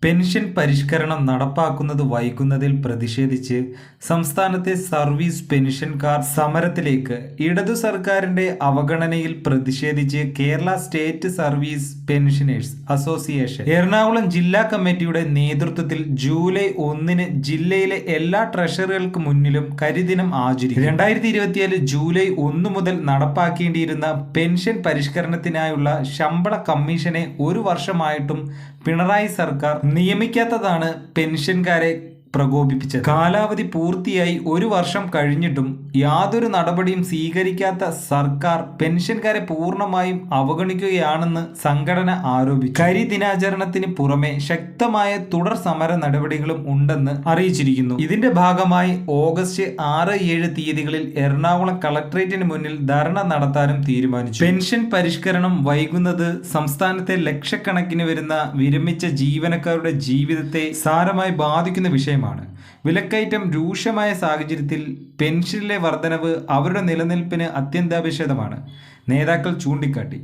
Pension പരിഷ്കരണം നടപ്പാക്കുന്നത് വൈകുന്നതിൽ പ്രതിഷേധിച്ച് സംസ്ഥാനത്തെ സർവീസ് പെൻഷൻകാർ സമരത്തിലേക്ക്. ഇടതു സർക്കാരിന്റെ അവഗണനയിൽ പ്രതിഷേധിച്ച് Kerala state service pensioners association Ernakulam ജില്ലാ കമ്മിറ്റിയുടെ നേതൃത്വത്തിൽ ജൂലൈ 1 ജില്ലയിലെ എല്ലാ ട്രഷറികൾക്ക് മുന്നിലും കരിദിനം ആചരിക്കും. 2024 ജൂലൈ 1 മുതൽ നടപ്പാക്കേണ്ടിയിരുന്ന പെൻഷൻ പരിഷ്കരണത്തിനായുള്ള ശമ്പള കമ്മീഷനെ ഒരു വർഷമായിട്ടും പിണറായി സർക്കാർ നിയമിക്കാത്തതാണ് പെൻഷൻകാരെ പ്രകോപിപ്പിച്ചത്. കാലാവധി പൂർത്തിയായി ഒരു വർഷം കഴിഞ്ഞിട്ടും യാതൊരു നടപടിയും സ്വീകരിക്കാത്ത സർക്കാർ പെൻഷൻകാരെ പൂർണ്ണമായും അവഗണിക്കുകയാണെന്ന് സംഘടന ആരോപിച്ചു. കരിദിനാചരണത്തിന് പുറമെ ശക്തമായ തുടർ സമര നടപടികളും ഉണ്ടെന്ന് അറിയിച്ചിരിക്കുന്നു. ഇതിന്റെ ഭാഗമായി ഓഗസ്റ്റ് 6-7 തീയതികളിൽ എറണാകുളം കളക്ടറേറ്റിന് മുന്നിൽ ധർണ നടത്താനും തീരുമാനിച്ചു. പെൻഷൻ പരിഷ്കരണം വൈകുന്നത് സംസ്ഥാനത്തെ ലക്ഷക്കണക്കിന് വരുന്ന വിരമിച്ച ജീവനക്കാരുടെ ജീവിതത്തെ സാരമായി ബാധിക്കുന്ന വിഷയം. വിലക്കയറ്റം രൂക്ഷമായ സാഹചര്യത്തിൽ പെൻഷനിലെ വർധനവ് അവരുടെ നിലനിൽപ്പിന് അത്യന്താപേക്ഷിതമാണ് നേതാക്കൾ ചൂണ്ടിക്കാട്ടി.